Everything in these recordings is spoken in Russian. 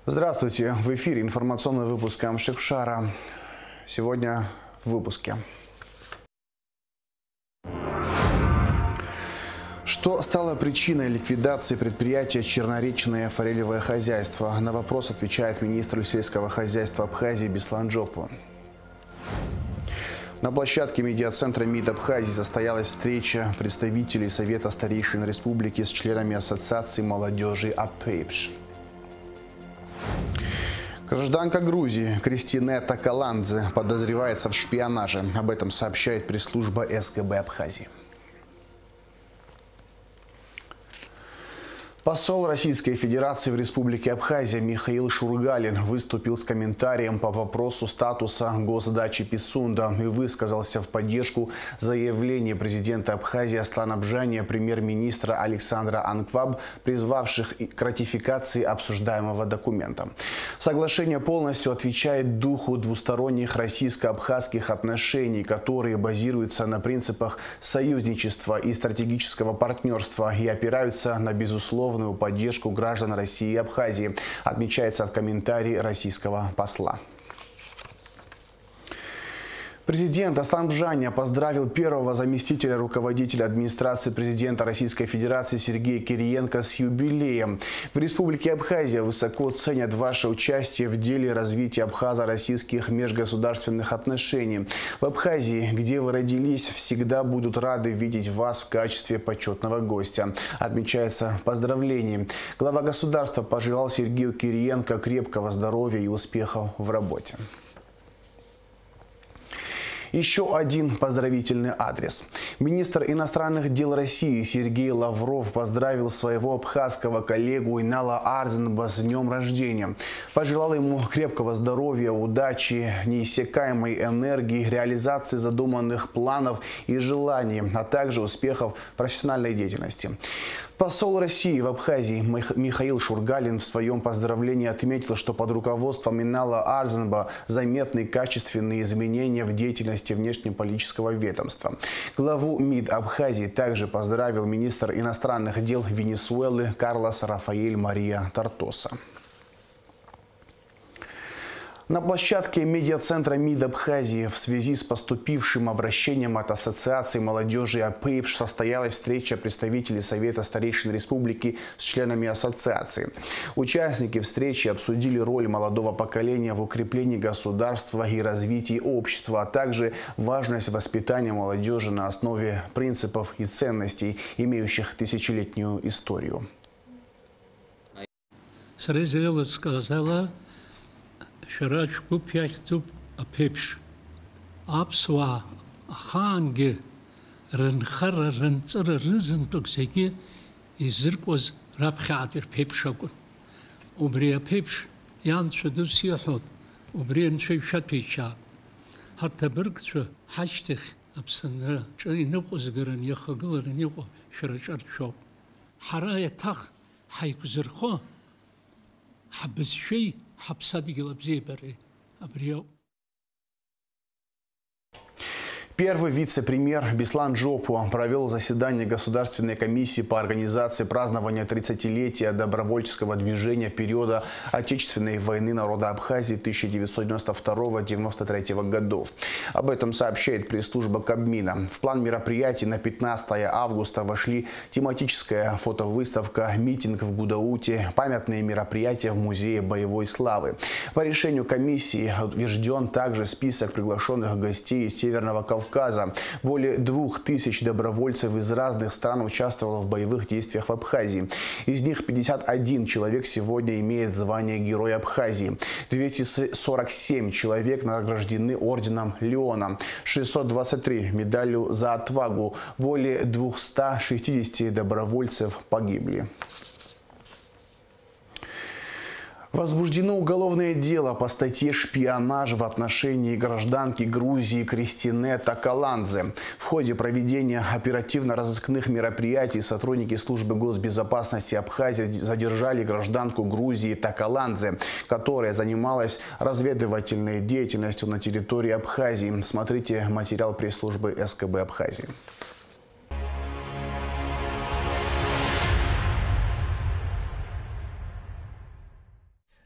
Здравствуйте! В эфире информационный выпуск Амшикшара. Сегодня в выпуске. Что стало причиной ликвидации предприятия «Черноречное форелевое хозяйство»? На вопрос отвечает министр сельского хозяйства Абхазии Беслан Джопу. На площадке медиацентра МИД Абхазии состоялась встреча представителей Совета старейшин республики с членами Ассоциации молодежи АПЭЙПШ. Гражданка Грузии Кристине Такаладзе подозревается в шпионаже. Об этом сообщает пресс-служба СГБ Абхазии. Посол Российской Федерации в Республике Абхазия Михаил Шургалин выступил с комментарием по вопросу статуса госдачи Пицунда и высказался в поддержку заявления президента Абхазии Аслана Бжания, премьер-министра Александра Анкваб, призвавших к ратификации обсуждаемого документа. Соглашение полностью отвечает духу двусторонних российско-абхазских отношений, которые базируются на принципах союзничества и стратегического партнерства и опираются на безусловную поддержку граждан России и Абхазии, отмечается в комментарии российского посла. Президент Аслан Бжания поздравил первого заместителя руководителя администрации президента Российской Федерации Сергея Кириенко с юбилеем. В Республике Абхазия высоко ценят ваше участие в деле развития абхазо-российских межгосударственных отношений. В Абхазии, где вы родились, всегда будут рады видеть вас в качестве почетного гостя, отмечается в поздравлении. Глава государства пожелал Сергею Кириенко крепкого здоровья и успехов в работе. Еще один поздравительный адрес. Министр иностранных дел России Сергей Лавров поздравил своего абхазского коллегу Инала Арзенба с днем рождения. Пожелал ему крепкого здоровья, удачи, неиссякаемой энергии, реализации задуманных планов и желаний, а также успехов в профессиональной деятельности. Посол России в Абхазии Михаил Шургалин в своем поздравлении отметил, что под руководством Инала Арзенба заметны качественные изменения в деятельности внешнеполитического ведомства. Главу МИД Абхазии также поздравил министр иностранных дел Венесуэлы Карлос Рафаэль Мария Тартоса. На площадке медиацентра МИД Абхазии в связи с поступившим обращением от Ассоциации молодежи АПЭЙПШ состоялась встреча представителей Совета старейшин республики с членами ассоциации. Участники встречи обсудили роль молодого поколения в укреплении государства и развитии общества, а также важность воспитания молодежи на основе принципов и ценностей, имеющих тысячелетнюю историю. Шарачку пяхтуб апепш. Апсва аханге ренхара ренцера рызентук зеги изыркоз рабхатер пепшагун. Убри апепш яншаду сихот. Убри ншейшат печат. Харта бергчу хаштих апсандра чай нукозгерен яхаглерен яхо шарачарчо. Харая тах хайкузерхо. Хабс шей. Первый вице-премьер Беслан Джопу провел заседание Государственной комиссии по организации празднования 30-летия добровольческого движения периода Отечественной войны народа Абхазии 1992-1993 годов. Об этом сообщает пресс-служба Кабмина. В план мероприятий на 15 августа вошли тематическая фотовыставка, митинг в Гудауте, памятные мероприятия в Музее боевой славы. По решению комиссии утвержден также список приглашенных гостей из Северного Кавказа. Более 2000 добровольцев из разных стран участвовало в боевых действиях в Абхазии. Из них 51 человек сегодня имеет звание Героя Абхазии. 247 человек награждены орденом Леона. 623 медалью за отвагу. Более 260 добровольцев погибли. Возбуждено уголовное дело по статье «Шпионаж» в отношении гражданки Грузии Кристине Такаладзе. В ходе проведения оперативно-розыскных мероприятий сотрудники службы госбезопасности Абхазии задержали гражданку Грузии Такаладзе, которая занималась разведывательной деятельностью на территории Абхазии. Смотрите материал пресс-службы СКБ Абхазии.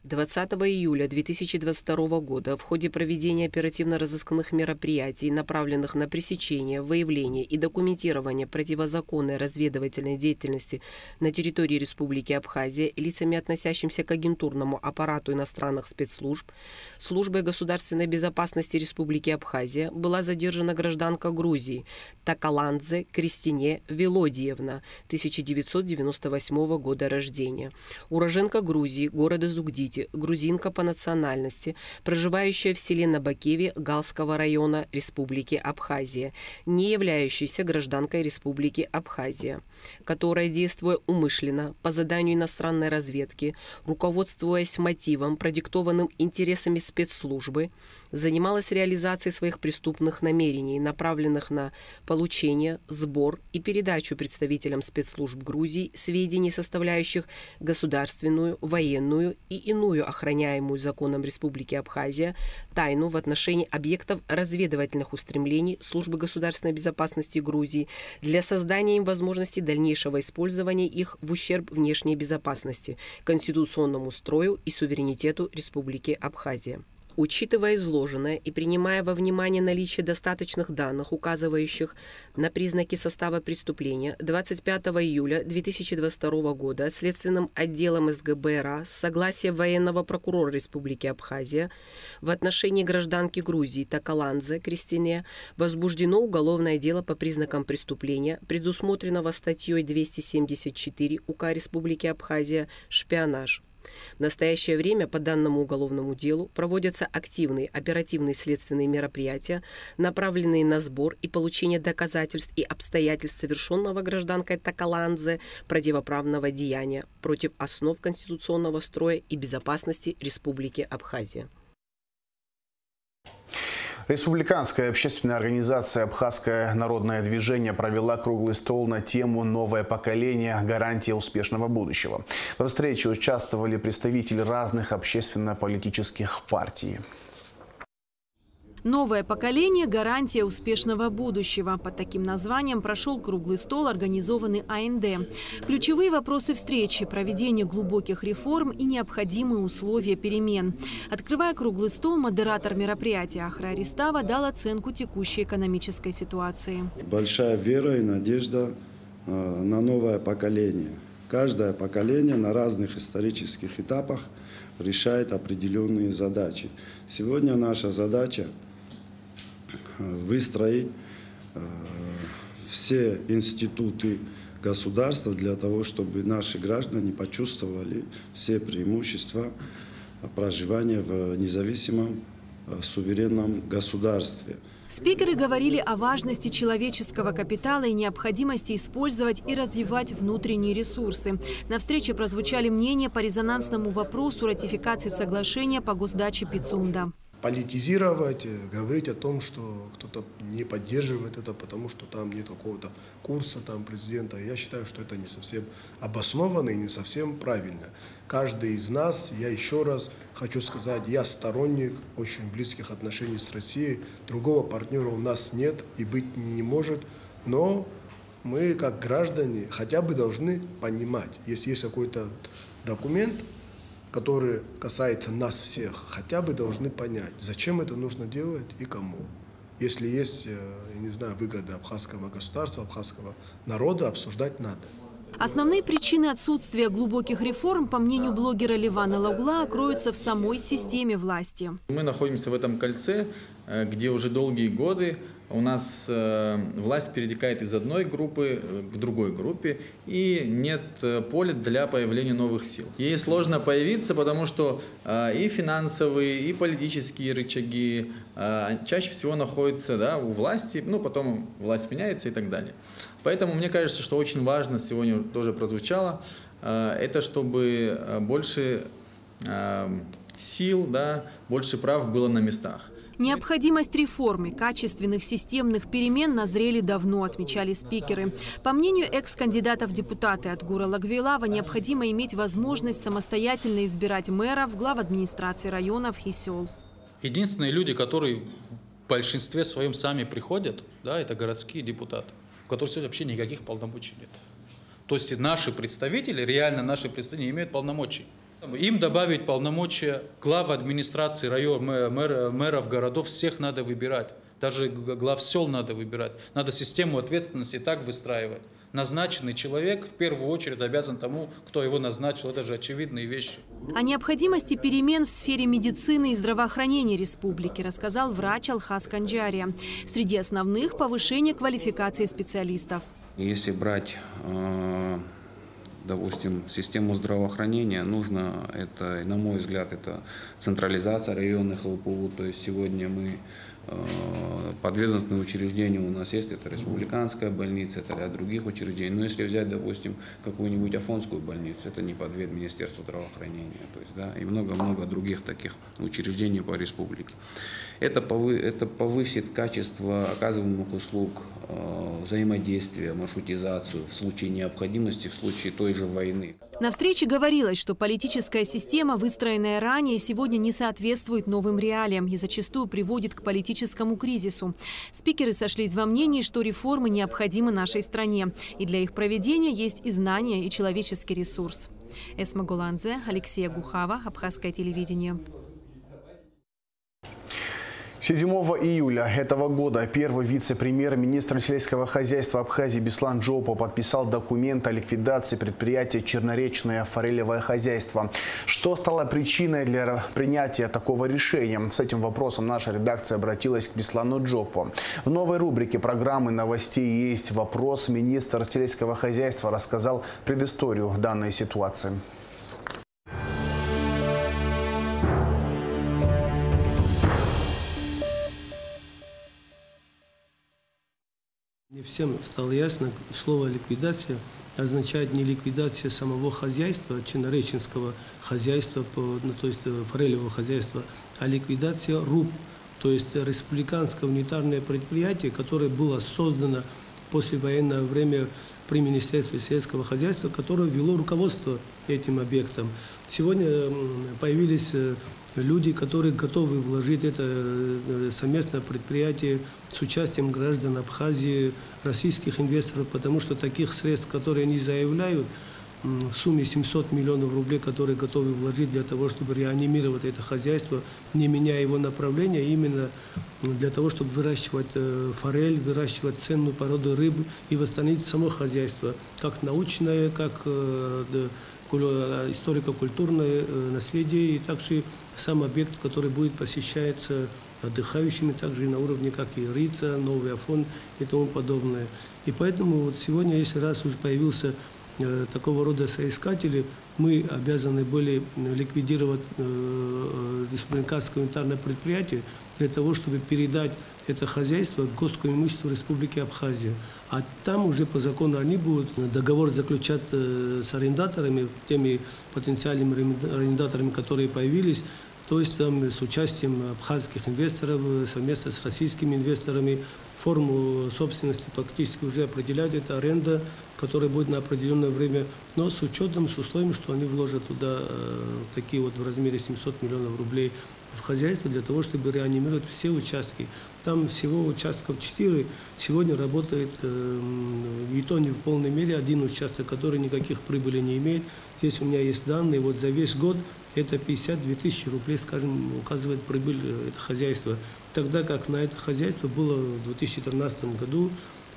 20 июля 2022 года в ходе проведения оперативно-розыскных мероприятий, направленных на пресечение, выявление и документирование противозаконной разведывательной деятельности на территории Республики Абхазия лицами, относящимися к агентурному аппарату иностранных спецслужб, Службой государственной безопасности Республики Абхазия была задержана гражданка Грузии Такаладзе Кристине Велодиевна, 1998 года рождения, уроженка Грузии, города Зугдити, грузинка по национальности, проживающая в селе Набакеве Галского района Республики Абхазия, не являющаяся гражданкой Республики Абхазия, которая, действуя умышленно по заданию иностранной разведки, руководствуясь мотивом, продиктованным интересами спецслужбы, занималась реализацией своих преступных намерений, направленных на получение, сбор и передачу представителям спецслужб Грузии сведений, составляющих государственную, военную и иную охраняемую законом Республики Абхазия тайну в отношении объектов разведывательных устремлений Службы государственной безопасности Грузии для создания им возможности дальнейшего использования их в ущерб внешней безопасности, конституционному строю и суверенитету Республики Абхазия. Учитывая изложенное и принимая во внимание наличие достаточных данных, указывающих на признаки состава преступления, 25 июля 2022 года Следственным отделом СГБ РА с согласия военного прокурора Республики Абхазия в отношении гражданки Грузии Такаладзе Кристине возбуждено уголовное дело по признакам преступления, предусмотренного статьей 274 УК Республики Абхазия «Шпионаж». В настоящее время по данному уголовному делу проводятся активные оперативные следственные мероприятия, направленные на сбор и получение доказательств и обстоятельств совершенного гражданкой Такаладзе противоправного деяния против основ конституционного строя и безопасности Республики Абхазия. Республиканская общественная организация «Абхазское народное движение» провела круглый стол на тему «Новое поколение. Гарантия успешного будущего». Во встрече участвовали представители разных общественно-политических партий. Новое поколение – гарантия успешного будущего. Под таким названием прошел круглый стол, организованный АНД. Ключевые вопросы встречи – проведение глубоких реформ и необходимые условия перемен. Открывая круглый стол, модератор мероприятия Ахра Аристава дал оценку текущей экономической ситуации. Большая вера и надежда на новое поколение. Каждое поколение на разных исторических этапах решает определенные задачи. Сегодня наша задача – выстроить все институты государства для того, чтобы наши граждане почувствовали все преимущества проживания в независимом суверенном государстве. Спикеры говорили о важности человеческого капитала и необходимости использовать и развивать внутренние ресурсы. На встрече прозвучали мнения по резонансному вопросу ратификации соглашения по госдаче Пицунда. Политизировать, говорить о том, что кто-то не поддерживает это, потому что там нет какого-то курса там, президента. Я считаю, что это не совсем обоснованно и не совсем правильно. Каждый из нас, я еще раз хочу сказать, я сторонник очень близких отношений с Россией. Другого партнера у нас нет и быть не может. Но мы, как граждане, хотя бы должны понимать, если есть какой-то документ, который касается нас всех, хотя бы должны понять, зачем это нужно делать и кому. Если есть, я не знаю, выгода абхазского государства, абхазского народа, обсуждать надо. Основные причины отсутствия глубоких реформ, по мнению блогера Ливана Лаугла, кроются в самой системе власти. Мы находимся в этом кольце, где уже долгие годы у нас власть перетекает из одной группы к другой группе, и нет поля для появления новых сил. Ей сложно появиться, потому что и финансовые, и политические рычаги чаще всего находятся у власти, потом власть меняется и так далее. Поэтому мне кажется, что очень важно, сегодня тоже прозвучало, это чтобы больше сил, больше прав было на местах. Необходимость реформы, качественных системных перемен назрели давно, отмечали спикеры. По мнению экс-кандидата в депутаты от Гура Лагвилава, необходимо иметь возможность самостоятельно избирать мэров, глав администрации районов и сел. Единственные люди, которые в большинстве своем сами приходят, это городские депутаты, у которых сегодня вообще никаких полномочий нет. То есть наши представители, реально наши представители, имеют полномочий. Им добавить полномочия глав администрации района, мэров городов, всех надо выбирать. Даже глав сел надо выбирать. Надо систему ответственности так выстраивать. Назначенный человек в первую очередь обязан тому, кто его назначил. Это же очевидные вещи. О необходимости перемен в сфере медицины и здравоохранения республики рассказал врач Алхаз Канджария. Среди основных – повышение квалификации специалистов. Если брать, допустим, систему здравоохранения, нужно, это, на мой взгляд, это централизация районных ЛПУ. То есть сегодня мы подведомственные учреждения у нас есть, это республиканская больница, это ряд других учреждений. Но если взять, допустим, какую-нибудь Афонскую больницу, это не подвед Министерству здравоохранения, то есть, да, и много-много других таких учреждений по республике. Это повысит качество оказываемых услуг, взаимодействия, маршрутизацию в случае необходимости, в случае той же войны. На встрече говорилось, что политическая система, выстроенная ранее, сегодня не соответствует новым реалиям и зачастую приводит к политическому кризису. Спикеры сошлись во мнении, что реформы необходимы нашей стране, и для их проведения есть и знания, и человеческий ресурс. Эсма Голанзе, Алексей Гухава, Абхазское телевидение. 7 июля этого года первый вице-премьер-министр сельского хозяйства Абхазии Беслан Джопо подписал документ о ликвидации предприятия «Черноречное форелевое хозяйство». Что стало причиной для принятия такого решения? С этим вопросом наша редакция обратилась к Беслану Джопо. В новой рубрике программы новостей «Есть вопрос». Министр сельского хозяйства рассказал предысторию данной ситуации. Не всем стало ясно, слово «ликвидация» означает не ликвидация самого хозяйства, чернореченского хозяйства, то есть форелевого хозяйства, а ликвидация РУП, то есть республиканское унитарное предприятие, которое было создано в послевоенное время при Министерстве сельского хозяйства, которое вело руководство этим объектом. Сегодня появились люди, которые готовы вложить это совместное предприятие с участием граждан Абхазии, российских инвесторов, потому что таких средств, которые они заявляют, в сумме 700 миллионов рублей, которые готовы вложить для того, чтобы реанимировать это хозяйство, не меняя его направления, именно для того, чтобы выращивать форель, выращивать ценную породу рыбы и восстановить само хозяйство, как научное, как историко-культурное наследие, и также сам объект, который будет посещаться отдыхающими, также и на уровне, как и Рица, Новый Афон и тому подобное. И поэтому вот сегодня, если раз уже появился такого рода соискатели, мы обязаны были ликвидировать республиканское унитарное предприятие для того, чтобы передать это хозяйство к Госскому имуществу Республики Абхазия. А там уже по закону они будут договор заключать с арендаторами, теми потенциальными арендаторами, которые появились, то есть там с участием абхазских инвесторов, совместно с российскими инвесторами. Форму собственности фактически уже определяют, это аренда, которая будет на определенное время, но с учетом, с условием, что они вложат туда такие вот в размере 700 миллионов рублей в хозяйство для того, чтобы реанимировать все участки. Там всего участков 4, сегодня работает, и то не в полной мере, один участок, который никаких прибыли не имеет. Здесь у меня есть данные, вот за весь год это 52 тысячи рублей, скажем, указывает прибыль это хозяйство. Тогда как на это хозяйство было в 2013 году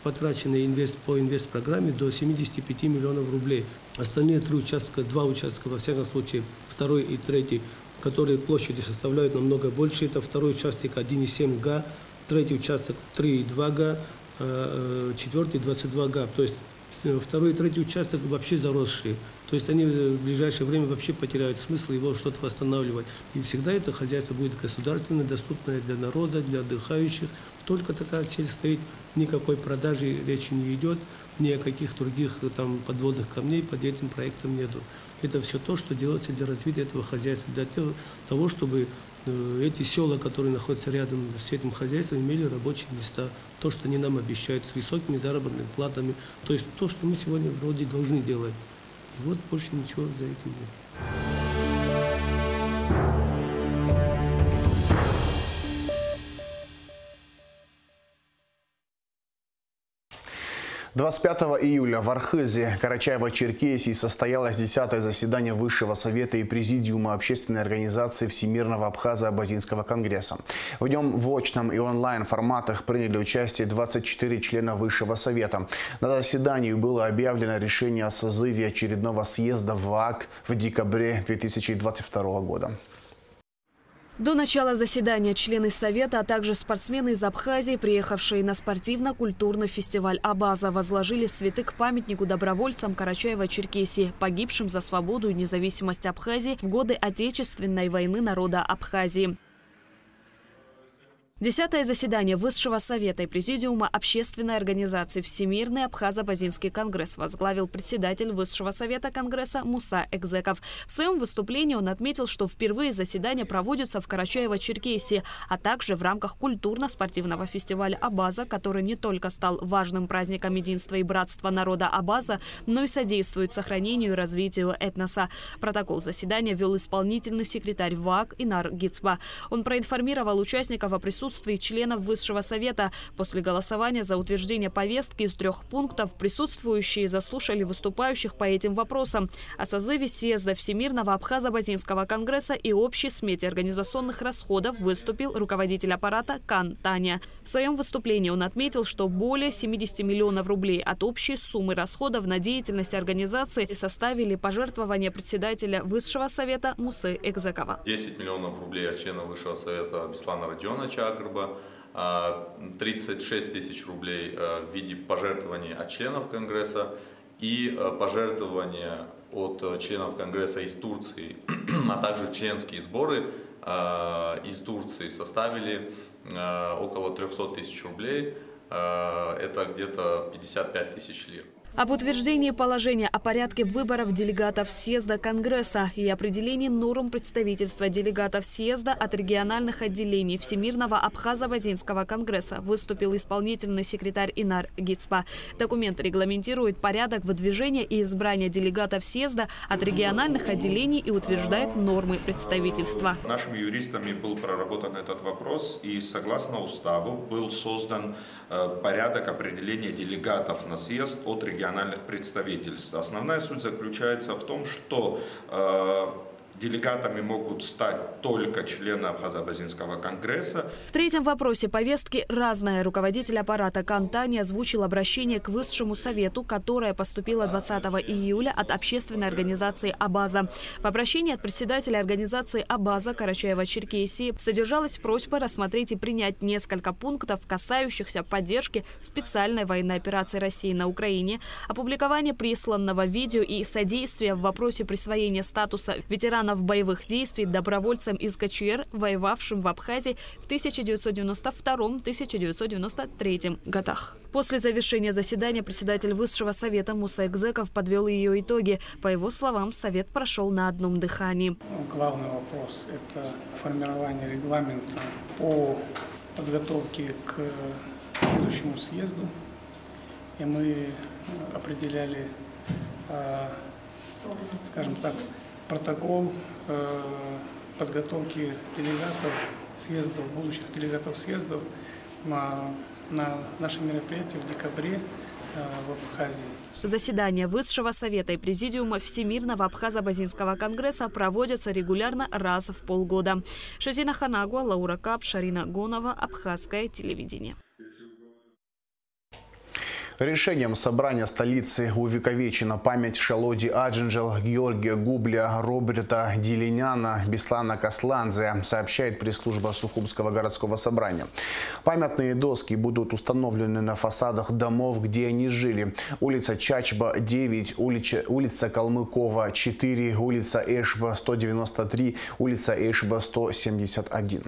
потрачено по инвестпрограмме до 75 миллионов рублей. Остальные два участка, во всяком случае, второй и третий, которые площади составляют намного больше, это второй участок 1,7 га, третий участок 3,2 га, четвертый 22 га. То есть второй и третий участок вообще заросшие. То есть они в ближайшее время вообще потеряют смысл его что-то восстанавливать. И всегда это хозяйство будет государственное, доступное для народа, для отдыхающих. Только такая цель стоит, никакой продажи речи не идет, ни о каких других там подводных камней под этим проектом нету. Это все то, что делается для развития этого хозяйства, для того, чтобы эти села, которые находятся рядом с этим хозяйством, имели рабочие места. То, что они нам обещают, с высокими заработными платами. То есть то, что мы сегодня вроде должны делать. И вот больше ничего за этим нет. 25 июля в Архызе, Карачаево-Черкесии, состоялось 10-е заседание Высшего совета и Президиума общественной организации Всемирного Абхазо-Абазинского конгресса. В нем в очном и онлайн форматах приняли участие 24 члена Высшего совета. На заседании было объявлено решение о созыве очередного съезда в ВААК в декабре 2022 года. До начала заседания члены Совета, а также спортсмены из Абхазии, приехавшие на спортивно-культурный фестиваль «Абаза», возложили цветы к памятнику добровольцам Карачаево-Черкесии, погибшим за свободу и независимость Абхазии в годы Отечественной войны народа Абхазии. 10-е заседание Высшего совета и Президиума общественной организации Всемирный Абхазо-Абазинский конгресс возглавил председатель Высшего совета конгресса Муса Экзеков. В своем выступлении он отметил, что впервые заседания проводятся в Карачаево-Черкесии, а также в рамках культурно-спортивного фестиваля «Абаза», который не только стал важным праздником единства и братства народа Абаза, но и содействует сохранению и развитию этноса. Протокол заседания вел исполнительный секретарь ВААК Инар Гицба. Он проинформировал участников о присутствии членов Высшего совета. После голосования за утверждение повестки из 3 пунктов присутствующие заслушали выступающих по этим вопросам. О созыве съезда Всемирного Абхазо-Абазинского конгресса и общей смете организационных расходов выступил руководитель аппарата Кан Таня. В своем выступлении он отметил, что более 70 миллионов рублей от общей суммы расходов на деятельность организации составили пожертвования председателя Высшего совета Мусы Экзекова. 10 миллионов рублей от члена Высшего совета Беслана Родионовича, 36 тысяч рублей в виде пожертвований от членов Конгресса и пожертвования от членов Конгресса из Турции, а также членские сборы из Турции составили около 300 тысяч рублей, это где-то 55 тысяч лир. Об утверждении положения о порядке выборов делегатов съезда Конгресса и определении норм представительства делегатов съезда от региональных отделений Всемирного Абхазо-Абазинского конгресса выступил исполнительный секретарь Инар Гицба. Документ регламентирует порядок выдвижения и избрания делегатов съезда от региональных отделений и утверждает нормы представительства. Нашими юристами был проработан этот вопрос, и согласно уставу был создан порядок определения делегатов на съезд от региональных представительств. Основная суть заключается в том, что делегатами могут стать только члены Абхазо-Абазинского конгресса. В третьем вопросе повестки разная. Руководитель аппарата Кан Таня озвучил обращение к Высшему совету, которое поступило 20 июля от общественной организации «Абаза». В обращении от председателя организации «Абаза» Карачаево-Черкесии содержалась просьба рассмотреть и принять несколько пунктов, касающихся поддержки специальной военной операции России на Украине, опубликования присланного видео и содействия в вопросе присвоения статуса ветерана боевых действий добровольцам из КЧР, воевавшим в Абхазии в 1992-1993 годах. После завершения заседания председатель Высшего совета Муса Экзеков подвел ее итоги. По его словам, совет прошел на одном дыхании. Главный вопрос – это формирование регламента по подготовке к следующему съезду. И мы определяли, скажем так, протокол подготовки делегатов съездов, будущих делегатов съездов на наше мероприятие в декабре в Абхазии. Заседания Высшего совета и Президиума Всемирного Абхазо-Абазинского конгресса проводятся регулярно раз в полгода. Шазина Ханагуа, Лаура Кап, Шарина Гонова, Абхазское телевидение. Решением собрания столицы увековечена память Шалоди Аджинджел, Георгия Губля, Роберта Дилиняна, Беслана Касландзе, сообщает пресс-служба Сухумского городского собрания. Памятные доски будут установлены на фасадах домов, где они жили. Улица Чачба, 9, улица Калмыкова, 4, улица Эшба, 193, улица Эшба, 171.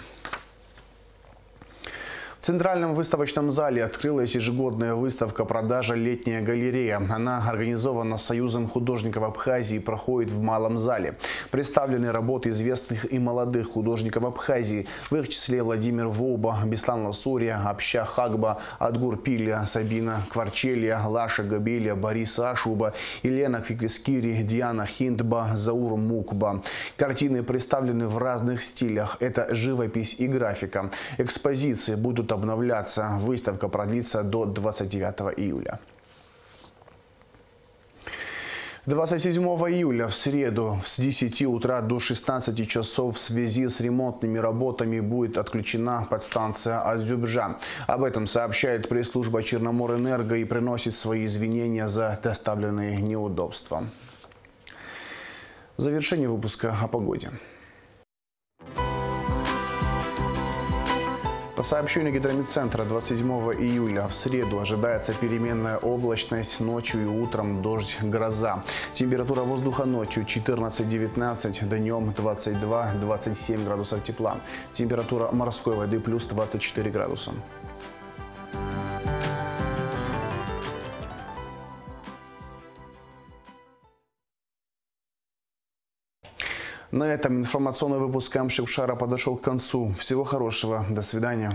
В Центральном выставочном зале открылась ежегодная выставка «Продажа. Летняя галерея». Она организована Союзом художников Абхазии и проходит в Малом зале. Представлены работы известных и молодых художников Абхазии. В их числе Владимир Воуба, Беслан Ласурия, Обща Хагба, Адгур Пиля, Сабина Кварчелия, Лаша Габелия, Борис Ашуба, Елена Квиквискири, Диана Хиндба, Заур Мукба. Картины представлены в разных стилях. Это живопись и графика. Экспозиции будут обновляться. Выставка продлится до 29 июля. 27 июля в среду с 10 утра до 16 часов в связи с ремонтными работами будет отключена подстанция Азюбжа. Об этом сообщает пресс-служба Черноморэнерго и приносит свои извинения за доставленные неудобства. Завершение выпуска о погоде. По сообщению Гидрометцентра, 27 июля в среду ожидается переменная облачность, ночью и утром дождь, гроза. Температура воздуха ночью 14-19, днем 22-27 градусов тепла. Температура морской воды плюс 24 градуса. На этом информационный выпуск Камчатшара подошел к концу. Всего хорошего. До свидания.